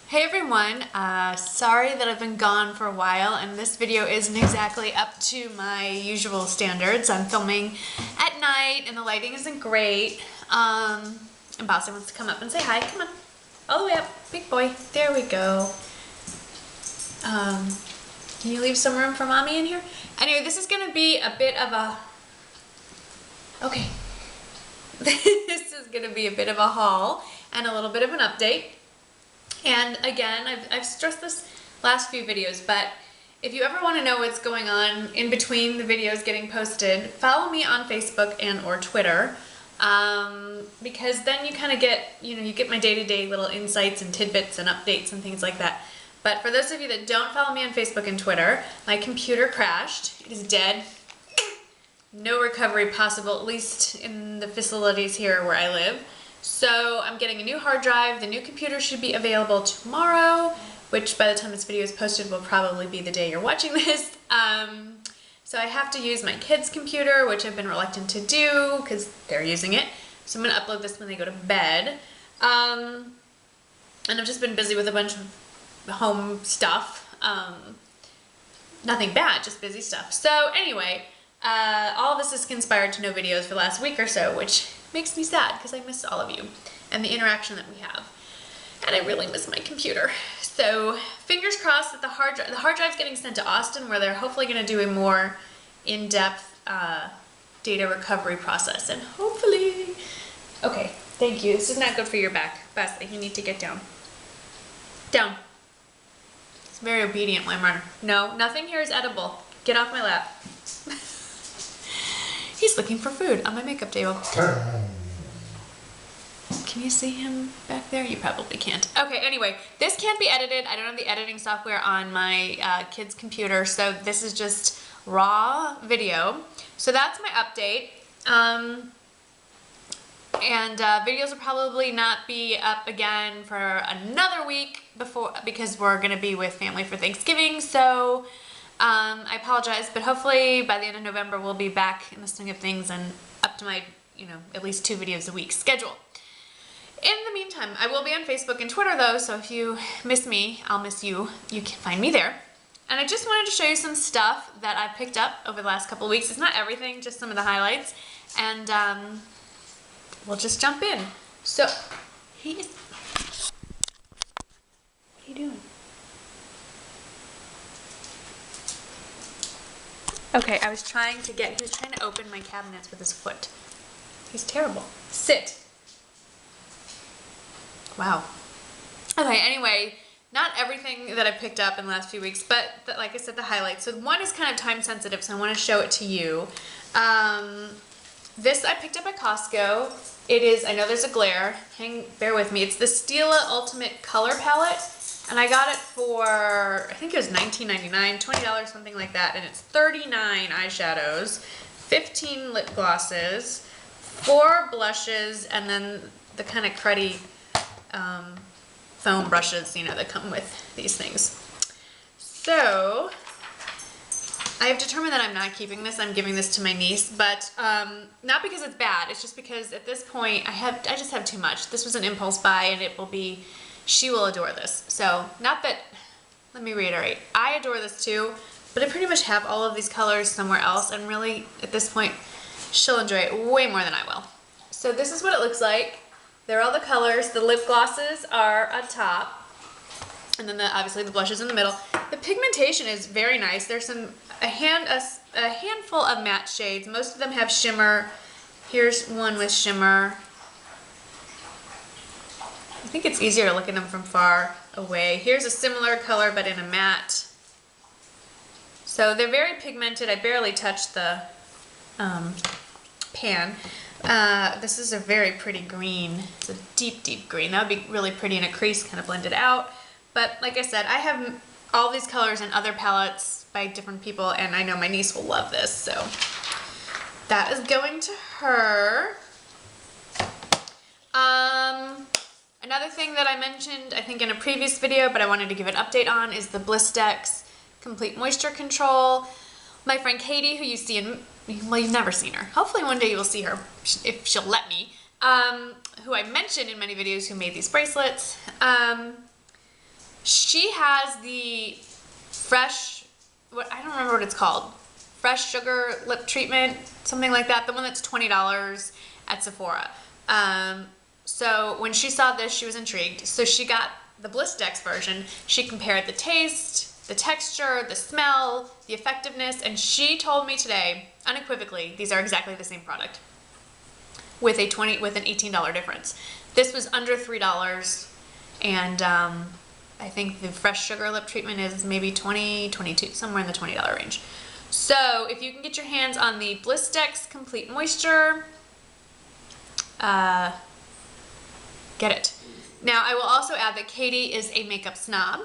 Hey everyone, sorry that I've been gone for a while and this video isn't exactly up to my usual standards. I'm filming at night and the lighting isn't great. And Bossy wants to come up and say hi. Come on. All the way up. Big boy. There we go. Can you leave some room for mommy in here? Anyway, this is going to be a bit of a... Okay. This is going to be a bit of a haul and a little bit of an update. And again, I've stressed this last few videos, but if you ever want to know what's going on in between the videos getting posted, follow me on Facebook and or Twitter, because then you kind of get, you get my day-to-day little insights and tidbits and updates and things like that. But for those of you that don't follow me on Facebook and Twitter, my computer crashed. It is dead. No recovery possible, at least in the facilities here where I live. So I'm getting a new hard drive. The new computer should be available tomorrow, which by the time this video is posted will probably be the day you're watching this. So I have to use my kids' computer, which I've been reluctant to do because they're using it. So I'm going to upload this when they go to bed. And I've just been busy with a bunch of home stuff. Nothing bad, just busy stuff. So anyway, all of this has conspired to no videos for the last week or so, which makes me sad because I miss all of you and the interaction that we have. And I really miss my computer. So fingers crossed that the hard drive's getting sent to Austin, where they're hopefully going to do a more in-depth data recovery process. And hopefully... Okay, thank you. This is not good for your back. Basti, you need to get down. Down. It's very obedient, my runner. No, nothing here is edible. Get off my lap. He's looking for food on my makeup table. Can you see him back there? You probably can't. Okay, anyway, this can't be edited. I don't have the editing software on my kid's computer, so this is just raw video. So that's my update. Videos will probably not be up again for another week because we're going to be with family for Thanksgiving, so... I apologize, but hopefully by the end of November we'll be back in the swing of things and up to my, at least 2 videos a week schedule. In the meantime, I will be on Facebook and Twitter though, so if you miss me, I'll miss you. You can find me there. And I just wanted to show you some stuff that I've picked up over the last couple of weeks. It's not everything, just some of the highlights. And we'll just jump in. So, what are you doing? Okay, he was trying to open my cabinets with his foot. He's terrible. Sit. Wow. Okay, anyway, not everything that I picked up in the last few weeks, but like I said, the highlights. So one is kind of time sensitive, so I want to show it to you. This I picked up at Costco. It is, I know there's a glare, bear with me. It's the Stila UltimateColor palette. And I got it for, I think it was $19.99, $20, something like that. And it's 39 eyeshadows, 15 lip glosses, 4 blushes, and then the kind of cruddy foam brushes, that come with these things. So, I have determined that I'm not keeping this. I'm giving this to my niece, but not because it's bad. It's just because at this point, I just have too much. This was an impulse buy, and it will be... She will adore this. So, not that, let me reiterate, I adore this too, but I pretty much have all of these colors somewhere else, and really, at this point, she'll enjoy it way more than I will. So this is what it looks like. There are all the colors. The lip glosses are on top, and then obviously the blushes in the middle. The pigmentation is very nice. There's a handful of matte shades. Most of them have shimmer. Here's one with shimmer. I think it's easier to look at them from far away. Here's a similar color but in a matte. So they're very pigmented. I barely touched the pan. This is a very pretty green. It's a deep, deep green. That would be really pretty in a crease, kind of blended out. But like I said, I have all these colors in other palettes by different people, and I know my niece will love this. So that is going to her. Another thing that I mentioned, I think in a previous video, but I wanted to give an update on, is the Blistex Complete Moisture Control. My friend Katie, who you see in, well, you've never seen her. Hopefully one day you will see her, if she'll let me, who I mentioned in many videos who made these bracelets. She has the fresh, I don't remember what it's called. Fresh sugar lip treatment, something like that. The one that's $20 at Sephora. So when she saw this, she was intrigued. So she got the Blistex version. She compared the taste, the texture, the smell, the effectiveness, and she told me today, unequivocally, these are exactly the same product with an $18 difference. This was under $3, and I think the fresh sugar lip treatment is maybe $20, $22, somewhere in the $20 range. So if you can get your hands on the Blistex Complete Moisture, get it. Now, I will also add that Katie is a makeup snob.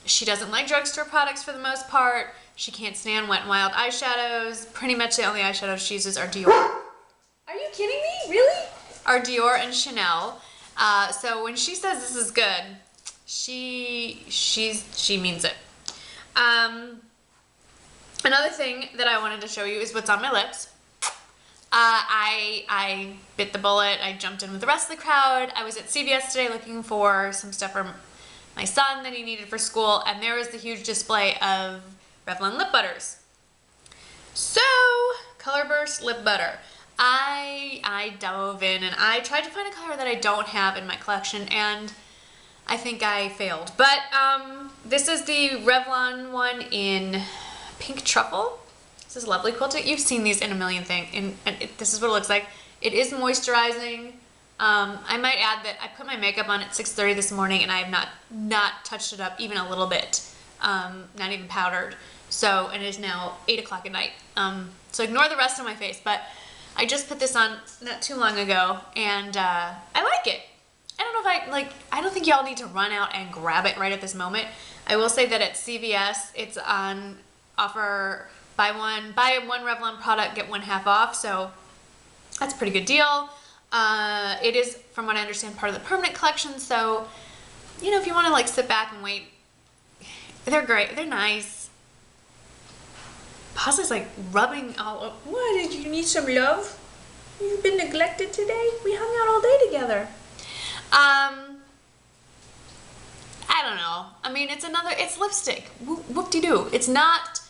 She doesn't like drugstore products for the most part. She can't stand Wet n Wild eyeshadows. Pretty much the only eyeshadows she uses are Dior. Are you kidding me? Really? Are Dior and Chanel. So when she says this is good, she means it. Another thing that I wanted to show you is what's on my lips. I bit the bullet. I jumped in with the rest of the crowd. I was at CVS today looking for some stuff for my son that he needed for school, and there was the huge display of Revlon lip butters. So, Color Burst lip butter. I dove in and I tried to find a color that I don't have in my collection, and I think I failed. But this is the Revlon one in Pink Truffle. This is lovely quilted. You've seen these in a million things, and this is what it looks like. It is moisturizing. I might add that I put my makeup on at 6:30 this morning, and I have not touched it up even a little bit, not even powdered. So, and it is now 8 o'clock at night. So ignore the rest of my face, but I just put this on not too long ago, and I like it. I don't know if I don't think y'all need to run out and grab it right at this moment. I will say that at CVS, it's on offer. Buy one Revlon product, get one half off, so that's a pretty good deal. It is, from what I understand, part of the permanent collection, so, you know, if you want to, like, sit back and wait, they're great. They're nice. Pasa's, like, rubbing all over. What, did you need some love? You've been neglected today? We hung out all day together. I don't know. I mean, it's lipstick. Whoop-de-doo. It's not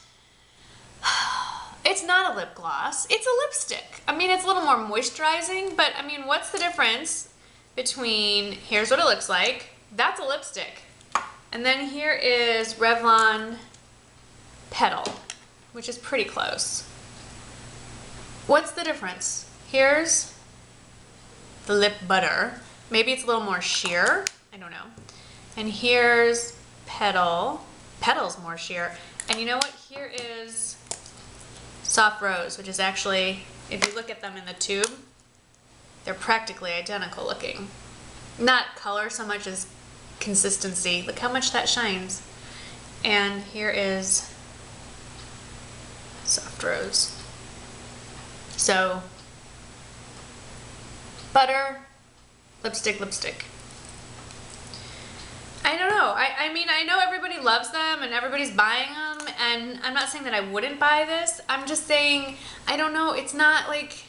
a lip gloss. It's a lipstick. I mean, it's a little more moisturizing, but I mean, what's the difference between, here's what it looks like. That's a lipstick. And then here is Revlon Petal, which is pretty close. What's the difference? Here's the lip butter. Maybe it's a little more sheer. I don't know. And here's Petal. Petal's more sheer. And you know what? Here is Soft Rose, which is actually, if you look at them in the tube, they're practically identical looking. Not color so much as consistency. Look how much that shines. And here is Soft Rose. So, butter, lipstick, lipstick. I don't know. I mean, I know everybody loves them and everybody's buying them, and I'm not saying that I wouldn't buy this. I'm just saying, I don't know. It's not like,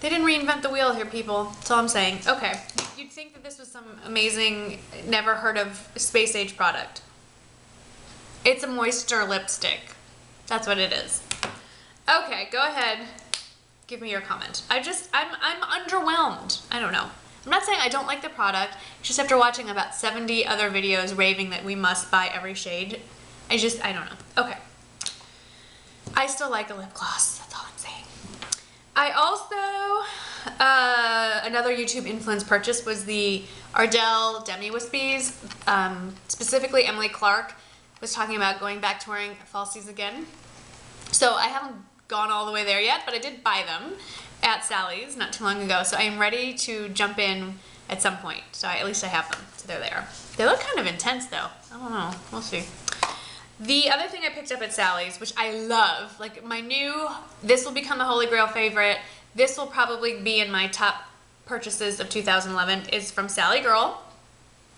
they didn't reinvent the wheel here, people. That's all I'm saying. Okay. You'd think that this was some amazing, never heard of space age product. It's a moisture lipstick. That's what it is. Okay, go ahead. Give me your comment. I'm underwhelmed. I don't know. I'm not saying I don't like the product, just after watching about 70 other videos raving that we must buy every shade, I don't know. Okay. I still like a lip gloss, that's all I'm saying. I also, another YouTube influence purchase was the Ardell Demi Wispies. Specifically, Emily Clark was talking about going back to wearing falsies again. So I haven't gone all the way there yet, but I did buy them at Sally's not too long ago, so I am ready to jump in at some point. So at least I have them, so they're there. They look kind of intense though. I don't know, we'll see. The other thing I picked up at Sally's, which I love, like this will become a Holy Grail favorite. This will probably be in my top purchases of 2011, is from Sally Girl,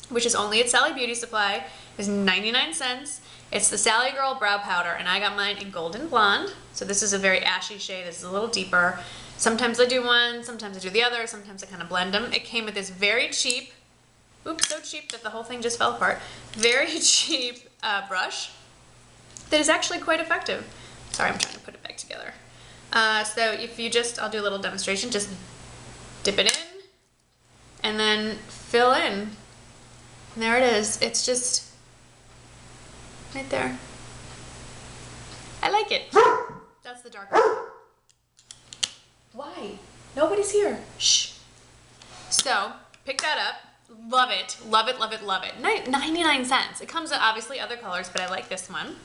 which is only at Sally Beauty Supply. It's 99 cents. It's the Sally Girl Brow Powder, and I got mine in Golden Blonde. So this is a very ashy shade. This is a little deeper. Sometimes I do one, sometimes I do the other, sometimes I kind of blend them. It came with this very cheap oops, so cheap that the whole thing just fell apart. Very cheap brush that is actually quite effective. Sorry, I'm trying to put it back together. So if you just, I'll do a little demonstration, just dip it in and then fill in. And there it is. It's just right there. I like it. That's the dark one. Why? Nobody's here. Shh. So, pick that up. Love it. Love it, love it, love it. 99 cents. It comes in obviously other colors, but I like this one.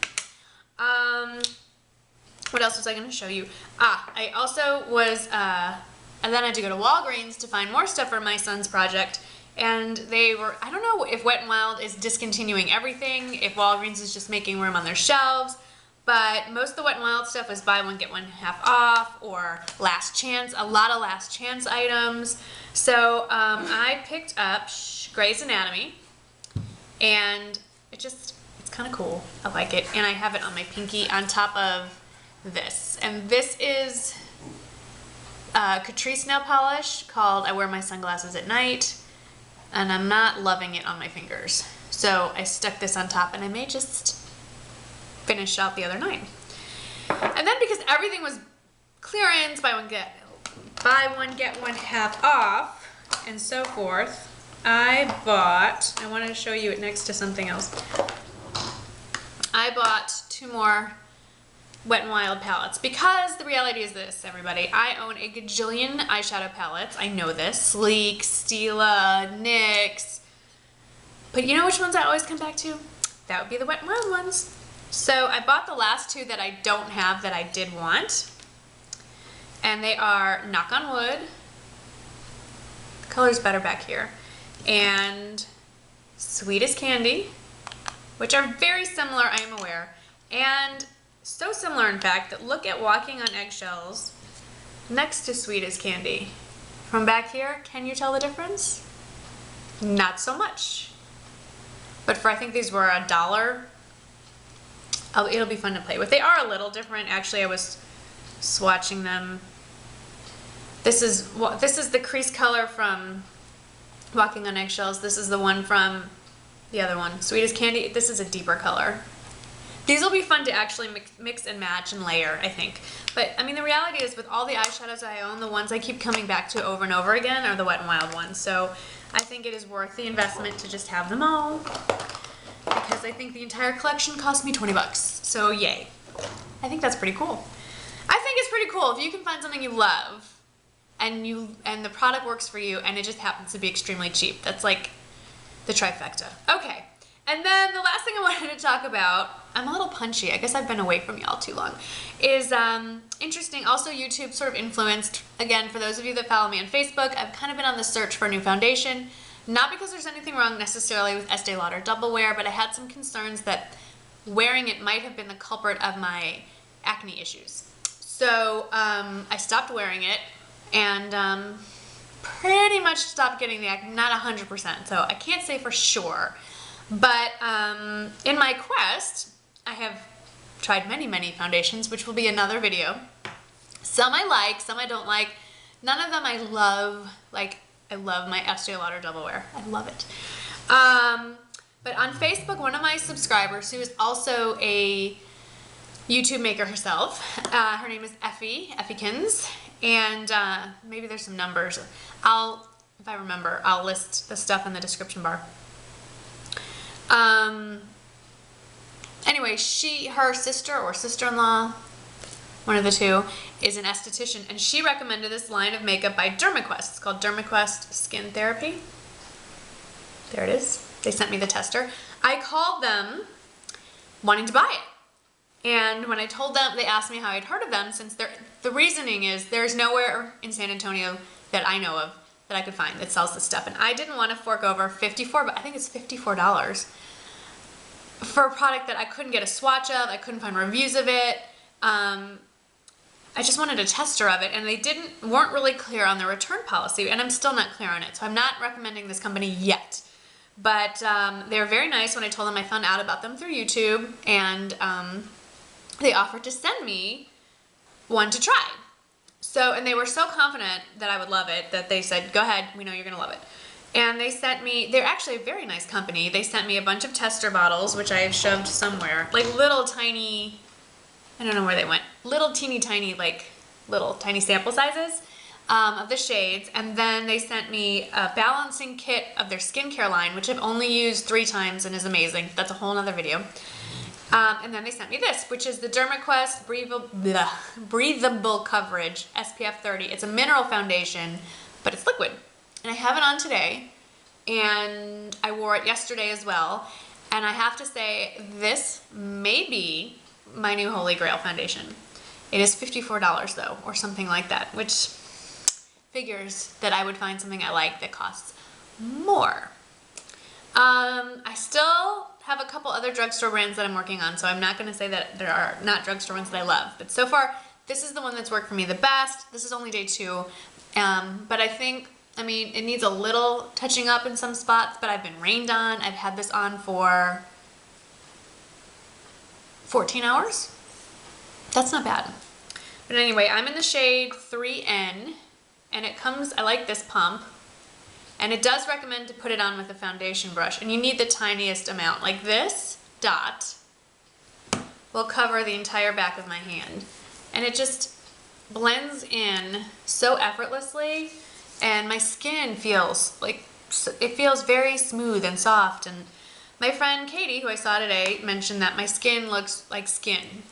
What else was I going to show you? I also was, and then I had to go to Walgreens to find more stuff for my son's project. And they were, I don't know if Wet n Wild is discontinuing everything, if Walgreens is just making room on their shelves, but most of the Wet n Wild stuff was buy one, get one half off, or last chance, a lot of last chance items. So I picked up Grey's Anatomy, and it's kind of cool. I like it, and I have it on my pinky on top of this. And this is Catrice nail polish called I Wear My Sunglasses at Night, and I'm not loving it on my fingers. So I stuck this on top, and I may just finish out the other night. And then because everything was clearance, buy one get one half off, and so forth, I wanted to show you it next to something else. I bought 2 more Wet n Wild palettes, because the reality is this, everybody. I own a gajillion eyeshadow palettes. I know this. Sleek, Stila, NYX. But you know which ones I always come back to? That would be the Wet n Wild ones. So I bought the last 2 that I don't have that I did want. And they are Knock on Wood. The color's better back here. And Sweet as Candy, which are very similar, I am aware. And so similar, in fact, that look at Walking on Eggshells next to Sweet as Candy. From back here, can you tell the difference? Not so much. But for, I think these were $1. It'll be fun to play with. They are a little different. Actually, I was swatching them. This is the crease color from Walking on Eggshells. This is the one from the other one, Sweet as Candy. This is a deeper color. These will be fun to actually mix and match and layer, I think. But, I mean, the reality is with all the eyeshadows I own, the ones I keep coming back to over and over again are the Wet n Wild ones. So I think it is worth the investment to just have them all, because I think the entire collection cost me 20 bucks. So yay. I think that's pretty cool. I think it's pretty cool if you can find something you love and the product works for you and it just happens to be extremely cheap. That's like the trifecta. Okay. And then the last thing I wanted to talk about, I'm a little punchy, I guess I've been away from y'all too long, is interesting, also YouTube sort of influenced, again, for those of you that follow me on Facebook, I've kind of been on the search for a new foundation, not because there's anything wrong necessarily with Estee Lauder Double Wear, but I had some concerns that wearing it might have been the culprit of my acne issues. So I stopped wearing it and pretty much stopped getting the acne, not 100%, so I can't say for sure. But in my quest, I have tried many, many foundations, which will be another video. Some I like, some I don't like. None of them I love. Like, I love my Estee Lauder Double Wear. I love it. But on Facebook, one of my subscribers, who is also a YouTube maker herself, her name is Effykins, and maybe there's some numbers. If I remember, I'll list the stuff in the description bar. Anyway, her sister or sister-in-law, one of the two, is an esthetician, and she recommended this line of makeup by Dermaquest. It's called Dermaquest Skin Therapy. There it is. They sent me the tester. I called them wanting to buy it. And when I told them, they asked me how I'd heard of them, since the reasoning is there's nowhere in San Antonio that I know of that I could find that sells this stuff. And I didn't want to fork over I think it's $54 for a product that I couldn't get a swatch of. I couldn't find reviews of it. I just wanted a tester of it, and they weren't really clear on the return policy, and I'm still not clear on it. So I'm not recommending this company yet. But they were very nice when I told them I found out about them through YouTube, and they offered to send me one to try. So, and they were so confident that I would love it that they said, go ahead, we know you're gonna love it. And they sent me, they're actually a very nice company. They sent me a bunch of tester bottles, which I have shoved somewhere. Like little tiny, I don't know where they went. Little teeny tiny, like little tiny sample sizes of the shades. And then they sent me a balancing kit of their skincare line, which I've only used 3 times and is amazing. That's a whole nother video. And then they sent me this, which is the Dermaquest Breathable Coverage SPF 30. It's a mineral foundation, but it's liquid. And I have it on today, and I wore it yesterday as well. And I have to say, this may be my new Holy Grail foundation. It is $54 though, or something like that, which figures that I would find something I like that costs more. I still have a couple other drugstore brands that I'm working on, so I'm not going to say that there are not drugstore ones that I love. But so far, this is the one that's worked for me the best. This is only day 2. But I think, I mean, it needs a little touching up in some spots, but I've been rained on. I've had this on for 14 hours. That's not bad. But anyway, I'm in the shade 3N, and it comes, I like this pump. And it does recommend to put it on with a foundation brush, and you need the tiniest amount. Like this dot will cover the entire back of my hand. And it just blends in so effortlessly, and my skin feels like, it feels very smooth and soft. And my friend Katie, who I saw today, mentioned that my skin looks like skin.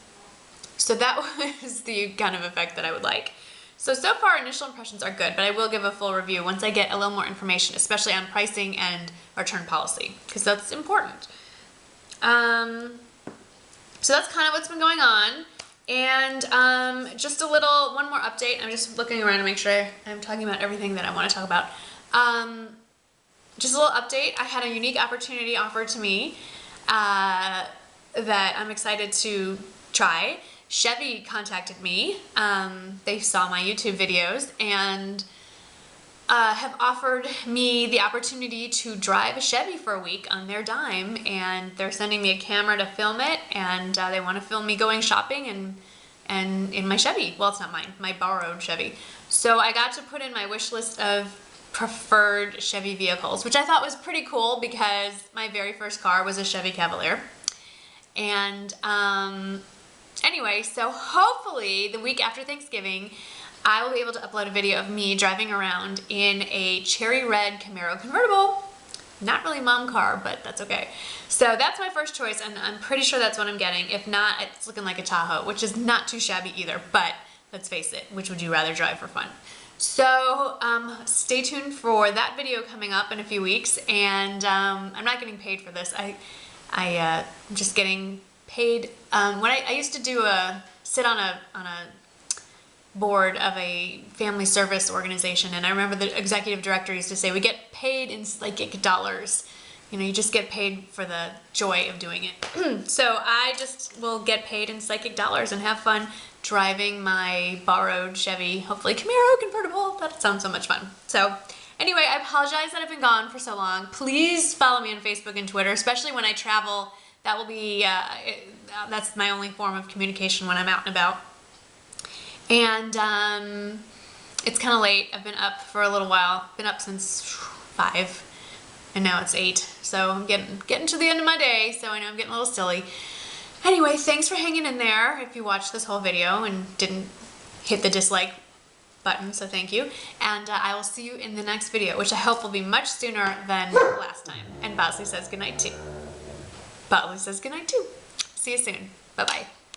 So that was the kind of effect that I would like. So far initial impressions are good, but I will give a full review once I get a little more information, especially on pricing and return policy, because that's important. So that's kind of what's been going on. And just one more update. I'm just looking around to make sure I'm talking about everything that I want to talk about. Just a little update. I had a unique opportunity offered to me that I'm excited to try. Chevy contacted me. They saw my YouTube videos and have offered me the opportunity to drive a Chevy for a week on their dime, and they're sending me a camera to film it, and they want to film me going shopping and in my Chevy. Well, it's not mine, my borrowed Chevy. So I got to put in my wish list of preferred Chevy vehicles, which I thought was pretty cool because my very first car was a Chevy Cavalier. And anyway, so hopefully the week after Thanksgiving, I will be able to upload a video of me driving around in a cherry red Camaro convertible. Not really mom car, but that's okay. So that's my first choice, and I'm pretty sure that's what I'm getting. If not, it's looking like a Tahoe, which is not too shabby either, but let's face it, which would you rather drive for fun? So stay tuned for that video coming up in a few weeks, and I'm not getting paid for this. I'm just getting paid. When I used to do sit on a board of a family service organization, and I remember the executive director used to say, we get paid in psychic dollars. You know, you just get paid for the joy of doing it. So I just will get paid in psychic dollars and have fun driving my borrowed Chevy, hopefully Camaro convertible. That sounds so much fun. So anyway, I apologize that I've been gone for so long. Please follow me on Facebook and Twitter, especially when I travel. That will be, that's my only form of communication when I'm out and about. And it's kind of late. I've been up for a little while. Been up since 5, and now it's 8. So I'm getting to the end of my day, so I know I'm getting a little silly. Anyway, thanks for hanging in there if you watched this whole video and didn't hit the dislike button, so thank you. And I will see you in the next video, which I hope will be much sooner than last time. And Bosley says goodnight too. Bosley says goodnight too. See you soon. Bye-bye.